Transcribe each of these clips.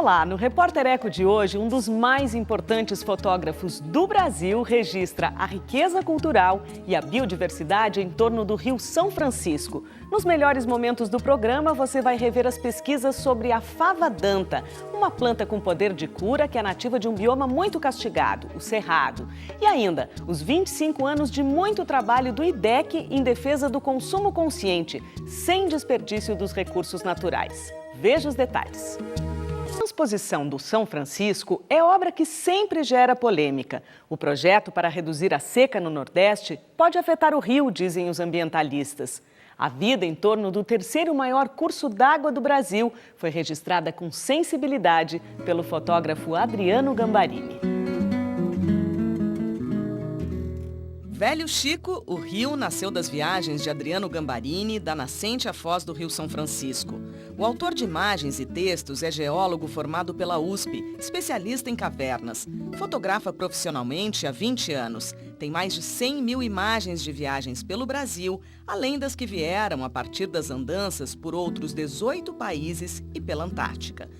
Olá, no Repórter Eco de hoje, um dos mais importantes fotógrafos do Brasil registra a riqueza cultural e a biodiversidade em torno do Rio São Francisco. Nos melhores momentos do programa, você vai rever as pesquisas sobre a fava danta, uma planta com poder de cura que é nativa de um bioma muito castigado, o Cerrado. E ainda, os 25 anos de muito trabalho do IDEC em defesa do consumo consciente, sem desperdício dos recursos naturais. Veja os detalhes. A transposição do São Francisco é obra que sempre gera polêmica. O projeto para reduzir a seca no Nordeste pode afetar o rio, dizem os ambientalistas. A vida em torno do terceiro maior curso d'água do Brasil foi registrada com sensibilidade pelo fotógrafo Adriano Gambarini. Velho Chico, o rio nasceu das viagens de Adriano Gambarini, da nascente à foz do Rio São Francisco. O autor de imagens e textos é geólogo formado pela USP, especialista em cavernas. Fotografa profissionalmente há 20 anos. Tem mais de 100 mil imagens de viagens pelo Brasil, além das que vieram a partir das andanças por outros 18 países e pela Antártica.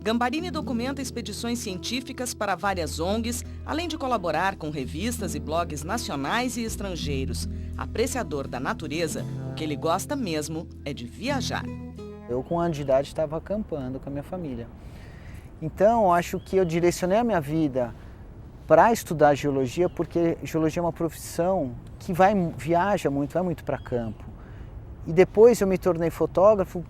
Gambarini documenta expedições científicas para várias ONGs, além de colaborar com revistas e blogs nacionais e estrangeiros. Apreciador da natureza, o que ele gosta mesmo é de viajar. Eu, com 1 ano de idade, estava acampando com a minha família. Então, acho que eu direcionei a minha vida para estudar geologia, porque geologia é uma profissão que viaja muito, vai muito para campo. E depois eu me tornei fotógrafo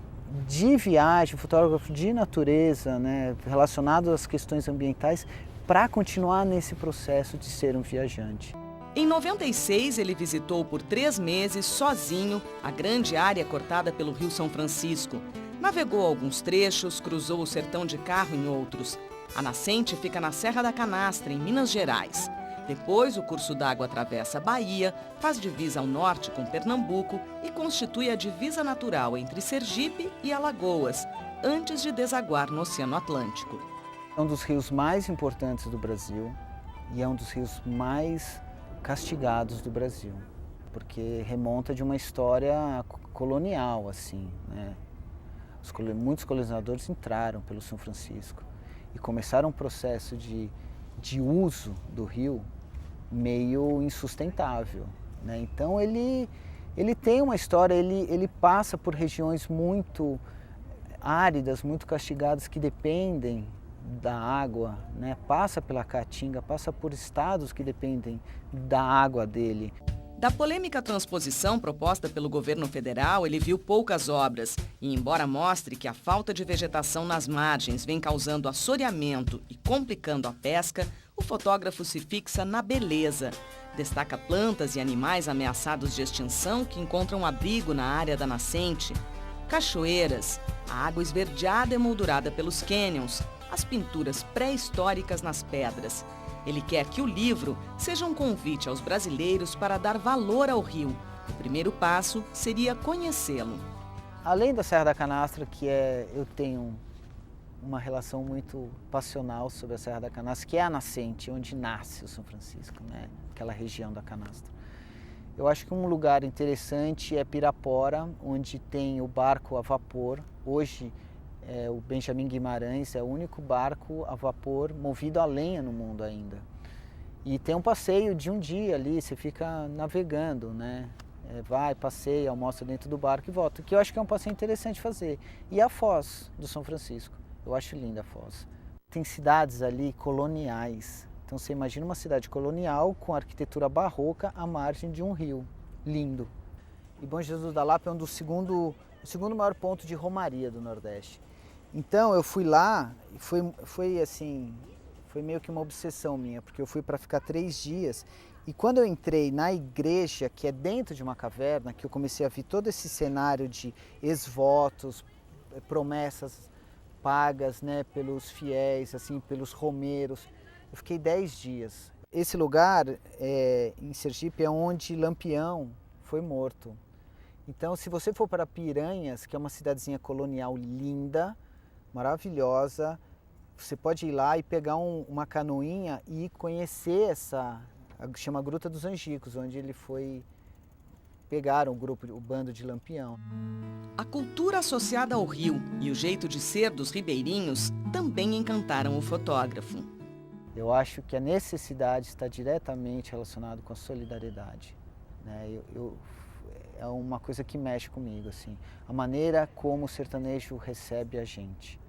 de viagem, fotógrafo de natureza, né, relacionado às questões ambientais, para continuar nesse processo de ser um viajante. Em 96, ele visitou por 3 meses, sozinho, a grande área cortada pelo Rio São Francisco. Navegou alguns trechos, cruzou o sertão de carro em outros. A nascente fica na Serra da Canastra, em Minas Gerais. Depois, o curso d'água atravessa a Bahia, faz divisa ao norte com Pernambuco e constitui a divisa natural entre Sergipe e Alagoas, antes de desaguar no Oceano Atlântico. É um dos rios mais importantes do Brasil e é um dos rios mais castigados do Brasil, porque remonta de uma história colonial, assim, né? Muitos colonizadores entraram pelo São Francisco e começaram um processo de uso do rio meio insustentável, né? Então ele tem uma história, ele passa por regiões muito áridas, muito castigadas, que dependem da água, né? Passa pela Caatinga, passa por estados que dependem da água dele. Da polêmica transposição proposta pelo governo federal, ele viu poucas obras. E embora mostre que a falta de vegetação nas margens vem causando assoreamento e complicando a pesca, o fotógrafo se fixa na beleza. Destaca plantas e animais ameaçados de extinção que encontram abrigo na área da nascente. Cachoeiras, a água esverdeada emoldurada pelos cânions, as pinturas pré-históricas nas pedras. Ele quer que o livro seja um convite aos brasileiros para dar valor ao rio. O primeiro passo seria conhecê-lo. Além da Serra da Canastra, eu tenho uma relação muito passional sobre a Serra da Canastra, que é a nascente, onde nasce o São Francisco, né? Aquela região da Canastra. Eu acho que um lugar interessante é Pirapora, onde tem o barco a vapor. Hoje, o Benjamin Guimarães é o único barco a vapor movido a lenha no mundo ainda. E tem um passeio de um dia ali, você fica navegando, né? Vai, passeia, almoça dentro do barco e volta, que eu acho que é um passeio interessante fazer. E a Foz do São Francisco, eu acho linda a Foz. Tem cidades ali coloniais, então você imagina uma cidade colonial com arquitetura barroca à margem de um rio, lindo. E Bom Jesus da Lapa é o segundo maior ponto de romaria do Nordeste. Então eu fui lá e foi meio que uma obsessão minha, porque eu fui para ficar 3 dias e quando eu entrei na igreja, que é dentro de uma caverna, que eu comecei a ver todo esse cenário de ex-votos, promessas pagas, né, pelos fiéis, assim, pelos romeiros, eu fiquei 10 dias. Esse lugar em Sergipe é onde Lampião foi morto. Então, se você for para Piranhas, que é uma cidadezinha colonial linda, maravilhosa, você pode ir lá e pegar uma canoinha e conhecer chama Gruta dos Angicos, onde ele foi pegaram o bando de Lampião. A cultura associada ao rio e o jeito de ser dos ribeirinhos também encantaram o fotógrafo. Eu acho que a necessidade está diretamente relacionada com a solidariedade, né? É uma coisa que mexe comigo, assim. A maneira como o sertanejo recebe a gente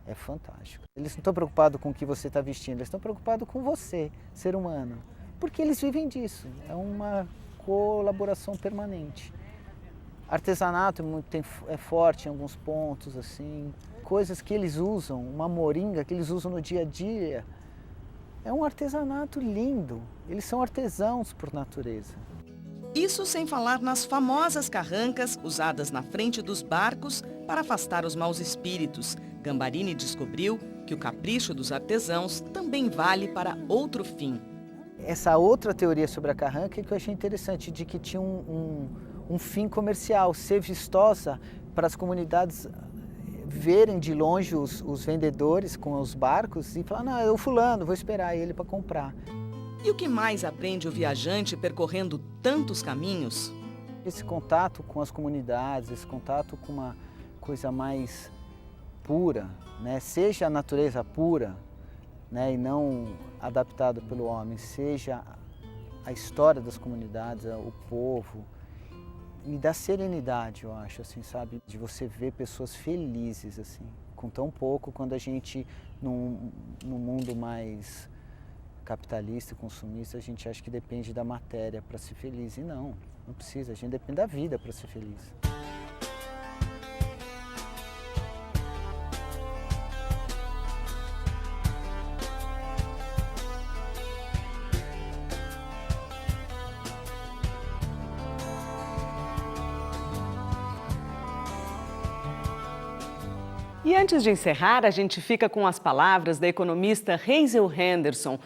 é fantástico. Eles não estão preocupados com o que você está vestindo, eles estão preocupados com você, ser humano. Porque eles vivem disso, é uma colaboração permanente. Artesanato é forte em alguns pontos, assim. Coisas que eles usam, uma moringa que eles usam no dia a dia. É um artesanato lindo, eles são artesãos por natureza. Isso sem falar nas famosas carrancas usadas na frente dos barcos para afastar os maus espíritos. Gambarini descobriu que o capricho dos artesãos também vale para outro fim. Essa outra teoria sobre a carranca que eu achei interessante, de que tinha um fim comercial, ser vistosa para as comunidades verem de longe os vendedores com os barcos e falar, não, é o fulano, vou esperar ele para comprar. E o que mais aprende o viajante percorrendo tantos caminhos? Esse contato com as comunidades, esse contato com uma coisa mais pura, né? Seja a natureza pura, né? E não adaptada pelo homem, seja a história das comunidades, o povo, me dá serenidade, eu acho, assim, sabe? De você ver pessoas felizes, assim, com tão pouco, quando a gente, num mundo mais capitalista e consumista, a gente acha que depende da matéria para ser feliz. E não precisa, a gente depende da vida para ser feliz. E antes de encerrar, a gente fica com as palavras da economista Hazel Henderson.